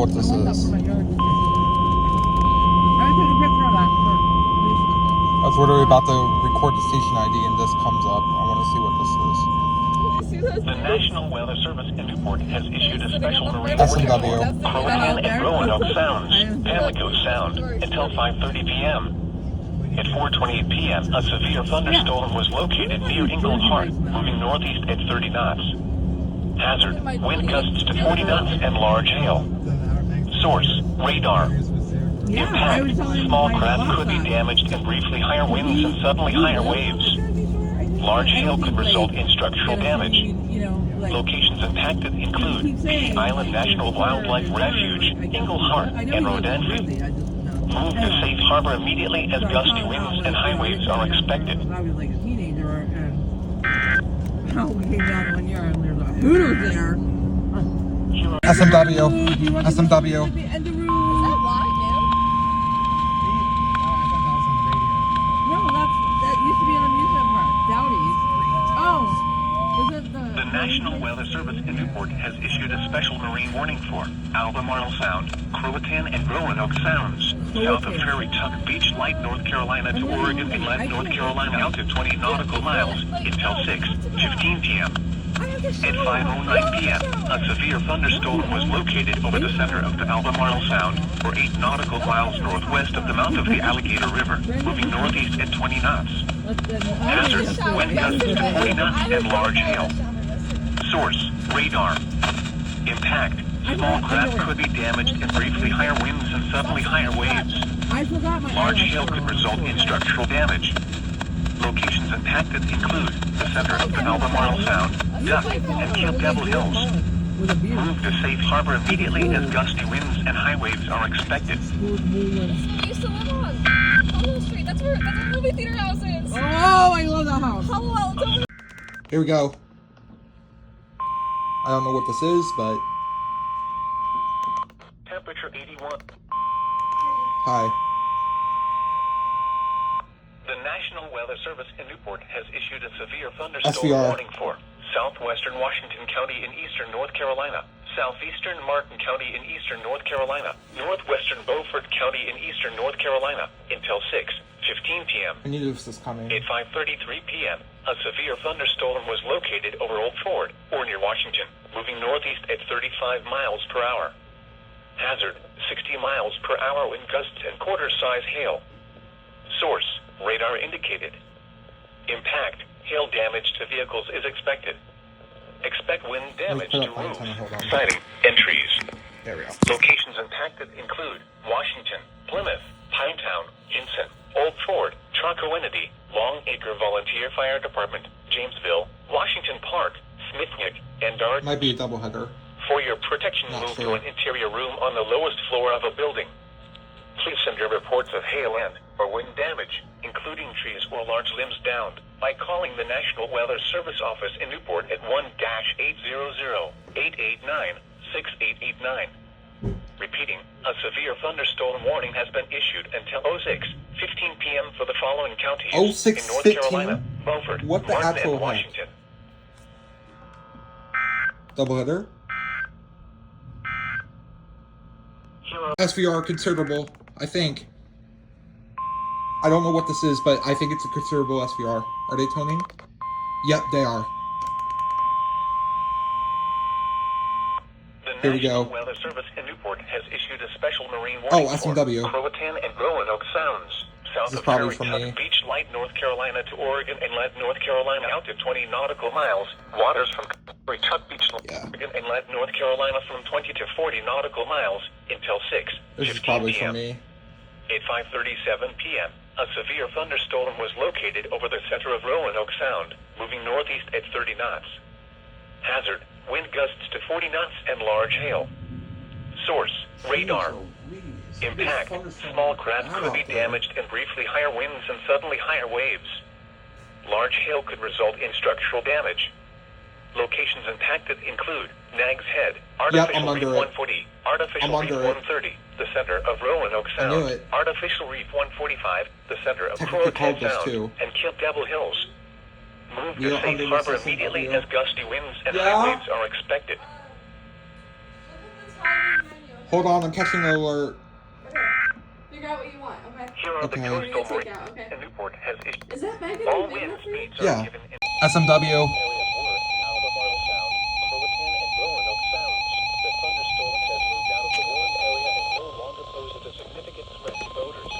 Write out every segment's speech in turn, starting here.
what this is. I took a picture of that for I was literally about to record the station ID and this comes up. I want to see what this is. The National Weather Service in Newport has issued a special marine S&W. warning for Croatan and Roanoke Sounds, Pamlico Sound, until 5:30 p.m. At 4:28 p.m., a severe thunderstorm was located near Ingle Heart, moving northeast at 30 knots. Hazard, wind gusts to 40 knots and large hail. Source, radar. Impact, small craft could be damaged and briefly higher winds and suddenly higher waves. Large hail could result in structural damage. Locations impacted include Pea Island National Wildlife Refuge, Ingle Heart, and Rodan. Move to safe harbor immediately as gusty winds and high waves are expected. I was like a teenager and we came down 1 year and there's a Hooters there. SMW. SMW. And the room. Is that live now? No, that used to be an amusement park. Dowdy's. Oh. Is it The National Weather Service in Newport has issued a special marine warning for Albemarle Sound, Croatan and Roanoke Sounds, south of Prairie Tuck Beach, Light, North Carolina to Oregon Inlet, North Carolina out to 20 nautical miles until 6:15 p.m. At 5:09 p.m., a severe thunderstorm was located over the center of the Albemarle Sound, or 8 nautical miles northwest of the mouth of the Alligator River, moving northeast at 20 knots. Hazard, wind gusts to 40 knots and large hail. Source, radar. Impact, small craft could be damaged and briefly higher winds and suddenly higher waves. Large hail could result in structural damage. Locations impacted include the center of the Albemarle Sound, Duck, and Cape Devil Hills. Move to safe harbor immediately as gusty winds and high waves are expected. I used to live on Hollow Street. That's where the movie theater house is. Oh, I love that house. Hello, Here we go. I don't know what this is, but Temperature 81. hi. The National Weather Service in Newport has issued a severe thunderstorm SVR. warning for southwestern Washington County in eastern North Carolina, southeastern Martin County in eastern North Carolina, northwestern Beaufort County in eastern North Carolina until 6:15 p.m. I knew this was coming. At 5:33 p.m., a severe thunderstorm was located over Old Ford, or near Washington, moving northeast at 35 miles per hour. Hazard, 60 miles per hour wind gusts and quarter-size hail. Source, radar indicated. Impact, hail damage to vehicles is expected. Expect wind damage put to up my roofs, antenna, hold on. siding, and trees. There we go. Locations impacted include Washington, Plymouth, Pinetown, Hinson, Old Ford, Trochanity, Long Acre Volunteer Fire Department, Jamesville, Washington Park, Smithnick, and Dart. Might be a doubleheader. For your protection, Not move sure. to an interior room on the lowest floor of a building. Please send your reports of hail and or wind damage, including trees or large limbs downed, by calling the National Weather Service office in Newport at 1-800-889-6889. Repeating, a severe thunderstorm warning has been issued until 06:15 p.m. for the following counties in North 06:15? Carolina, Beaufort, What the Martin, actual and heck? Washington. Doubleheader. SVR considerable, I think. I don't know what this is, but I think it's a considerable SVR. Are they toning? Yep, they are. The Here we National go. Weather Service in Newport has issued a special marine warning for SMW. Croatan and Roanoke Sounds, south This is of probably Prairie from Tuck me. Beach, Light, North Carolina to Oregon Inlet, North Carolina out to 20 nautical miles. Waters from Prairie Tuck Beach, Yeah. Oregon Inlet, North Carolina from 20 to 40 nautical miles until This is 6:15 probably p.m. from me. At 5:37 p.m., a severe thunderstorm was located over the center of Roanoke Sound, moving northeast at 30 knots. Hazard, wind gusts to 40 knots and large hail. Source, radar. Impact, small craft could be damaged and briefly higher winds and suddenly higher waves. Large hail could result in structural damage. Locations impacted include Nags Head, Artificial I'm Reef under it. 140, Artificial I'm Reef under it. 130, the center of Roanoke I knew Sound, it. Artificial Reef 145, the center of Technically Croatan called this Sound, too. and Cape Devil Hills. Move We to are safe under harbor this immediately SMW. as gusty winds and Yeah. high waves are expected. Look at the timing menu. Hold on, I'm catching an alert. Okay. Figure out what you want, okay? Hero Okay. the coastal Take marine out, okay. in Newport has issued Is that bag all gonna be big wind enough for you? speeds are Yeah. given in SMW. areas worth Albemarle Sound, Croatan, and Roanoke Sounds. The thunderstorm has moved out of the warm area and no longer poses a significant threat to boaters.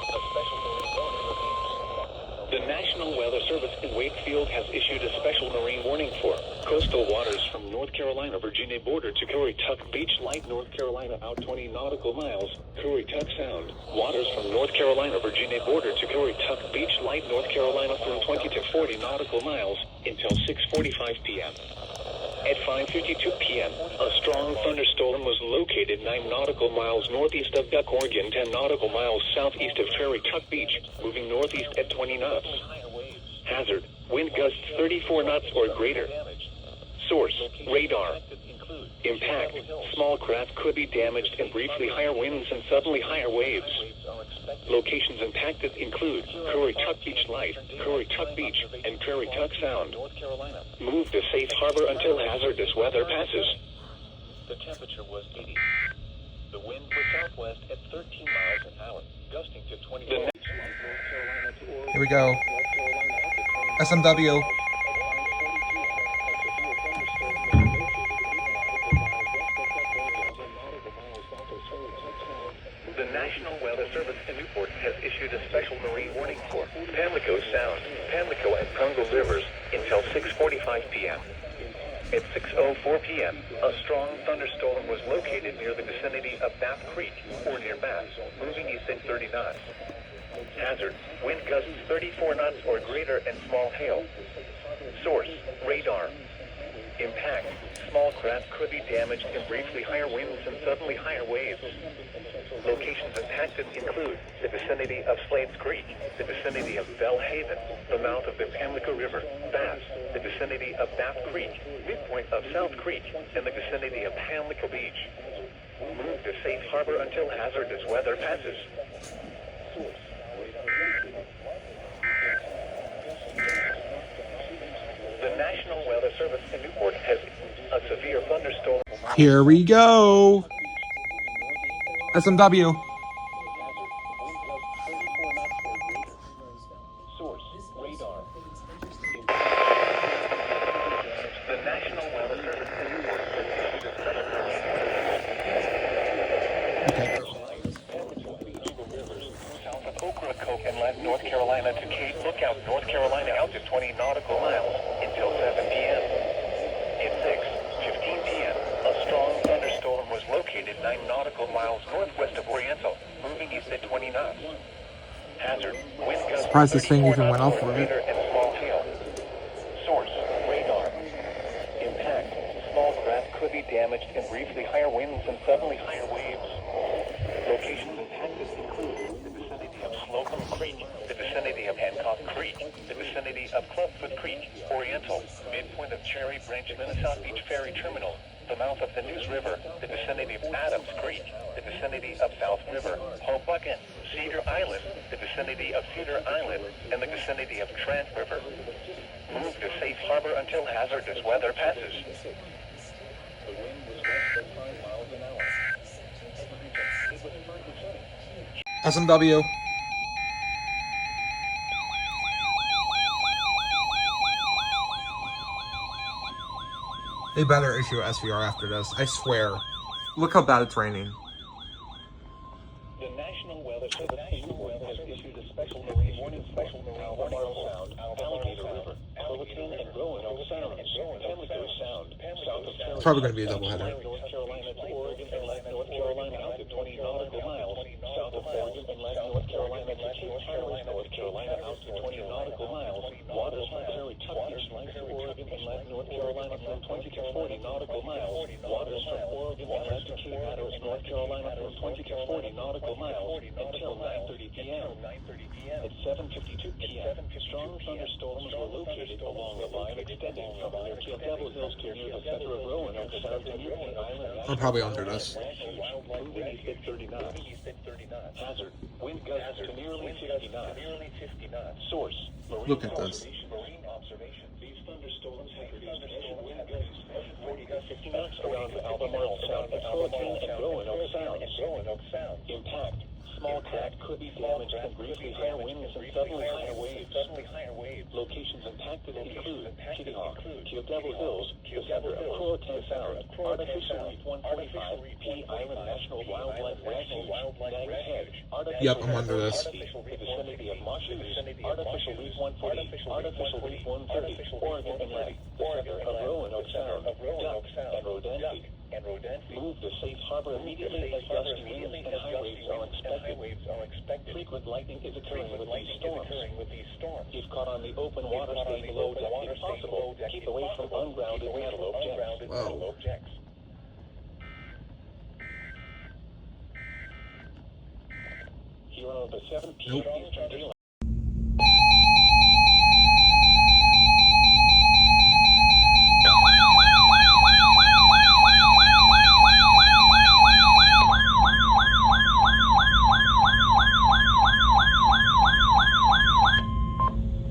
A special marine warning remains. The National Weather Service in Wakefield has issued a special marine warning for coastal waters from North Carolina, Virginia border to Currituck Beach, light North Carolina out 20 nautical miles, Currituck Sound. Waters from North Carolina, Virginia border to Currituck Beach, light North Carolina from 20 to 40 nautical miles until 6:45 p.m. At 5:52 p.m., a strong thunderstorm was located 9 nautical miles northeast of Duck, Oregon, 10 nautical miles southeast of Currituck Beach, moving northeast at 20 knots. Hazard, wind gusts 34 knots or greater. Source, radar. Impact, small craft could be damaged and briefly higher winds and suddenly higher waves. Locations impacted include Currituck Beach Light, Currituck Beach, and Currituck Sound. Move to safe harbor until hazardous weather passes. The temperature was 80. The wind was southwest at 13 miles an hour, gusting to 20 miles. Here we go. SMW. The National Weather Service in Newport has issued a special marine warning for Pamlico Sound, Pamlico and Congo Rivers until 6:45 p.m. At 6:04 p.m., a strong thunderstorm was located near the vicinity of Bath Creek, or near Bath, moving east at 30 knots. Hazard, wind gusts 34 knots or greater and small hail. Source, radar. Impact, small craft could be damaged and briefly higher winds and suddenly higher waves. Locations impacted include the vicinity of Slade's Creek, the vicinity of Bell Haven, the mouth of the Pamlico River, Bass, the vicinity of Bath Creek, midpoint of South Creek, and the vicinity of Pamlico Beach. Move to safe harbor until hazardous weather passes. The National Weather Service in Newport has a severe thunderstorm. Here we go. SMW. Source, radar. The National Weather Service in Newport has issued a special south of Ocracoke Inlet, North Carolina to Cape Lookout, North Carolina out to 20 nautical miles until 7 p.m. At 6:15 p.m., a strong thunderstorm was located 9 nautical miles northwest of Oriental, moving east at 20 knots. Hazard, wind gusts Surprised this thing 34 even went knots off or right. greater and small hail. Source, radar. Impact, small craft could be damaged and briefly higher winds and suddenly higher waves. Locations impacted include the vicinity of Slocum Creek, the vicinity of Hancock Creek, the vicinity of Clubfoot Creek, Oriental, midpoint of Cherry Branch Minnesota Beach Ferry Terminal, the mouth of the News River, the vicinity of Adams Creek, the vicinity of South River, Hoboken, Cedar Island, the vicinity of Cedar Island, and the vicinity of Trent River. Move to safe harbor until hazardous weather passes. The wind was less than 5 miles an hour. It was sunny. SMW. They better issue a SVR after this, I swear. Look how bad it's raining. The National Weather Service has issued a special marine warning for Albemarle Sound, Alligator River, Croatan and Roanoke Sounds, Pamlico Sound, south of It's probably going to be a doubleheader. North Carolina to Oregon and Lake North Carolina out to 20 nautical miles, south of Oregon and Lake North Carolina to Cape Harris, North Carolina out to 20 nautical miles, waters from Currituck Beach, Oregon and Lake North Carolina from 20 to 40 nautical miles, waters from Oregon and Lake to Cape Hatteras, North Carolina from 20 to 40 nautical miles until 9:30 p.m. At 7:52 p.m., strong thunderstorms were located along the line extending from near Devil Hills to near the center of Roanoke Sound to Newport Island. I'll probably under this. Moving east at 30 knots. Hazard, wind gusts to nearly 50 knots. Source, marine Look at this. Marine observation. These thunderstorms have produced wind gusts 40 gusts 50 knots around Albemarle Sound at Croatan and Roanoke Sounds. Impact. Small craft could be damaged and briefly higher winds and suddenly higher waves. Locations impacted include Kitty Hawk, Devil Hills, the center of Croatan Sound, Artificial Reef 145, P Island National Wildlife Refuge, Nag's Head, Yep, I'm under this. the vicinity of Moshes, Artificial Reef 140, Artificial Reef 130, Oregon Inlet, the center of Roanoke Sound, Duck, and Rodanthe. Move to safe harbor immediately as gusty winds and high waves are expected. Frequent lightning is occurring with these storms. If caught on the open water, stay below deck if possible. Keep away from ungrounded metal objects. Here on the 7 p.m. Eastern Daylight.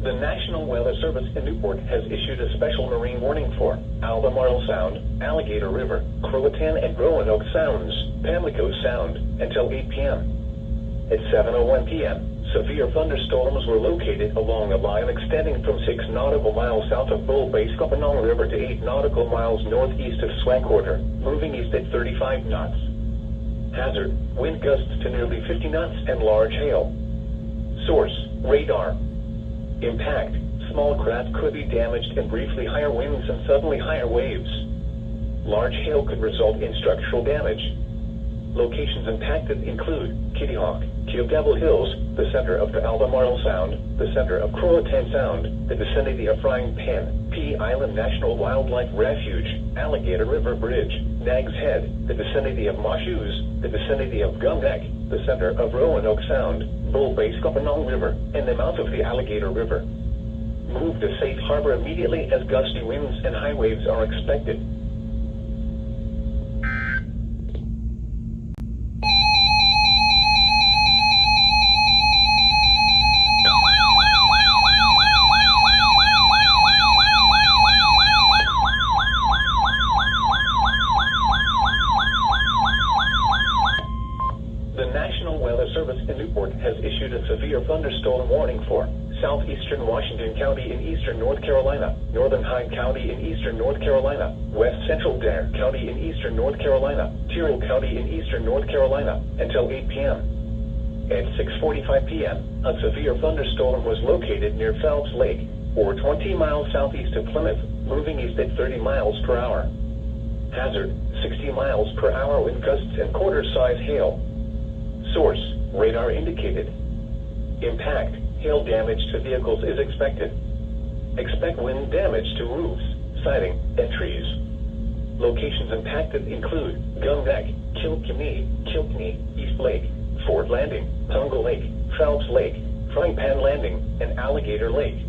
The National Weather Service in Newport has issued a special marine warning for Albemarle Sound, Alligator River, Croatan and Roanoke Sounds, Pamlico Sound, until 8 p.m. At 7:01 p.m., severe thunderstorms were located along a line extending from 6 nautical miles south of Bull Bay, Scopanong River to 8 nautical miles northeast of Swankwater, moving east at 35 knots. Hazard, wind gusts to nearly 50 knots and large hail. Source, radar. Impact, small craft could be damaged and briefly higher winds and suddenly higher waves. Large hail could result in structural damage. Locations impacted include Kitty Hawk, Devil Hills, the center of the Albemarle Sound, the center of Croatan Sound, the vicinity of Frying Pan, P Island National Wildlife Refuge, Alligator River Bridge, Nag's Head, the vicinity of Moshoes, the vicinity of Gum Neck, the center of Roanoke Sound, Bull Bay, Scopanong River, and the mouth of the Alligator River. Move to safe harbor immediately as gusty winds and high waves are expected. Has issued a severe thunderstorm warning for southeastern Washington County in eastern North Carolina, northern Hyde County in eastern North Carolina, west central Dare County in eastern North Carolina, Tyrrell County in eastern North Carolina, until 8 p.m. At 6:45 p.m., a severe thunderstorm was located near Phelps Lake, or 20 miles southeast of Plymouth, moving east at 30 miles per hour. Hazard, 60 miles per hour wind gusts and quarter-size hail. Source, radar indicated. Impact, hail damage to vehicles is expected. Expect wind damage to roofs, siding, and trees. Locations impacted include Gum Neck, Kilkenny, East Lake, Ford Landing, Tungle Lake, Phelps Lake, Frying Pan Landing, and Alligator Lake.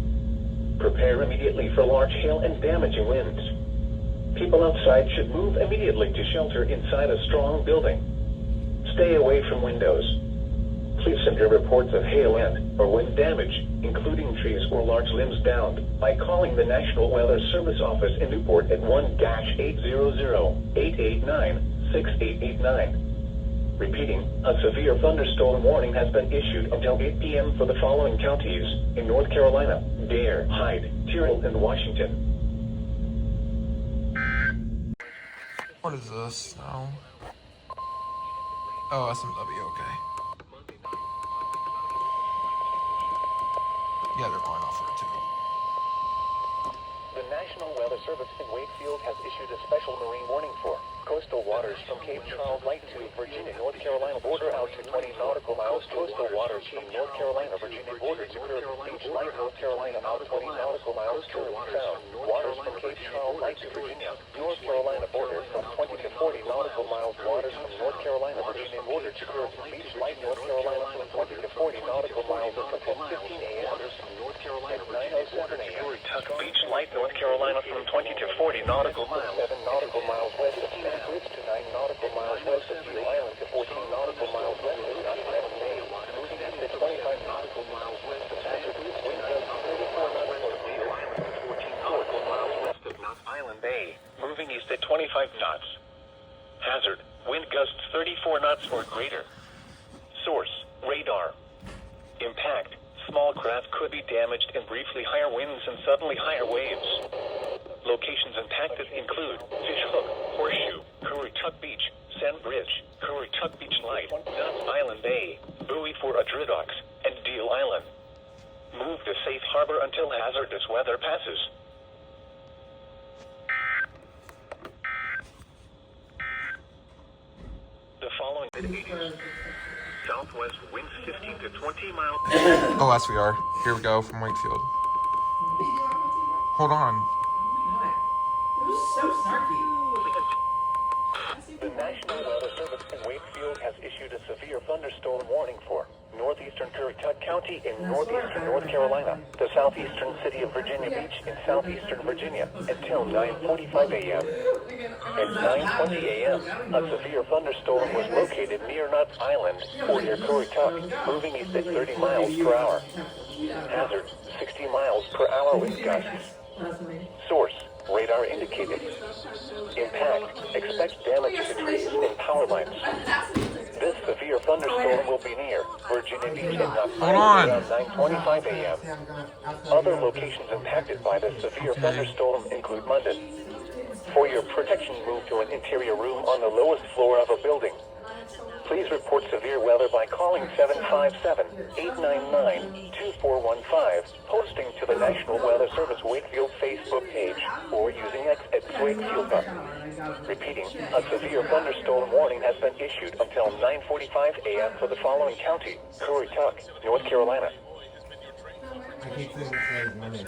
Prepare immediately for large hail and damaging winds. People outside should move immediately to shelter inside a strong building. Stay away from windows. Please send your reports of hail and or wind damage, including trees or large limbs downed, by calling the National Weather Service office in Newport at 1-800-889-6889. Repeating, a severe thunderstorm warning has been issued until 8 p.m. for the following counties in North Carolina: Dare, Hyde, Tyrrell, and Washington. What is this now? Oh, SMW, okay. Yeah, they're going off road too. The National Weather Service in Wakefield has issued a special marine warning for coastal waters from Cape Charles Light to Virginia, North Carolina border out to 20 nautical miles. Coastal waters from North Carolina, Virginia border to Beach Light, North Carolina out 20 nautical miles. Current Sound. Waters from Cape Charles Light to Virginia, North Carolina border from 20 to 40 nautical miles. Waters from North Carolina, Virginia border to Beach Light, North Carolina from 20 to 40 nautical miles until 10:15 a.m. Waters from North Carolina, at 9:07 a.m. Beach Light, North Carolina from 20 to 40 nautical miles. 7 nautical miles west of Santa Cruz to 9 nautical miles west of Seal Island to 14 nautical miles west of Knox Bay. Moving east at 25 nautical miles west of Santa Cruz. Wind gusts 34 knots west of Seal Island to 14 nautical miles west of Knox Island Bay. Moving east at 34 knots or greater. Source, radar. Impact, small craft could be damaged in briefly higher winds and suddenly higher waves. Locations impacted include Fish Hook, Horseshoe, Currituck Beach, Sand Bridge, Currituck Beach Light, Nuts Island Bay, Buoy for Adridox, and Deal Island. Move to safe harbor until hazardous weather passes. The following mid-80s. Southwest winds 15 to 20 miles. Oh, SVR. Here we go from Wakefield. Hold on. It was so snarky. The National Weather Service in Wakefield has issued a severe thunderstorm warning for northeastern Currituck County in northeastern North Carolina, the southeastern city of Virginia Beach in southeastern Virginia until 9:45 a.m. At 9:20 a.m., a severe thunderstorm was located near Nuts Island or near Currituck, moving east at 30 miles per hour. Hazard, 60 miles per hour wind gusts. Source, radar indicated. Impact, expect damage to trees and power lines. This severe thunderstorm will be near Virginia Beach and Nuts Island around 9:25 a.m. Other locations impacted by this severe thunderstorm include London. For your protection, move to an interior room on the lowest floor of a building. Please report severe weather by calling 757-899-2415, posting to the National Weather Service Wakefield Facebook page, or using X at Wakefield. Repeating, a severe thunderstorm warning has been issued until 9:45 a.m. for the following county: Currituck, North Carolina. I hate to say my name.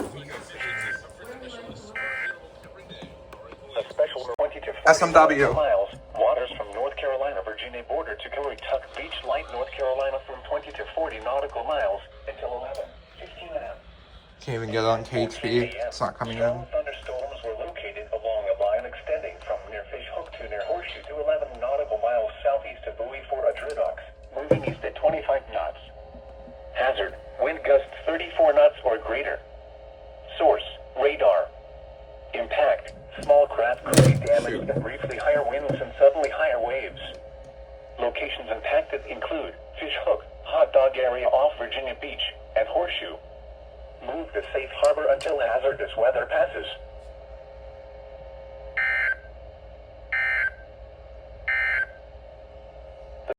A special 20 to 40 SMW. miles, waters from North Carolina, Virginia border to Currituck Beach Light, North Carolina from 20 to 40 nautical miles until 11:15 a.m. Can't even get on KHP. It's not coming in. Strong thunderstorms were located along a line extending from near Fish Hook to near Horseshoe to 11 nautical miles southeast of Buoy for Adridox, moving east at 25 knots. Hazard, wind gusts 34 knots or greater. Source, radar. Impact, small craft could be damaged in briefly higher winds and suddenly higher waves. Locations impacted include Fish Hook, Hot Dog area off Virginia Beach, and Horseshoe. Move to safe harbor until hazardous weather passes.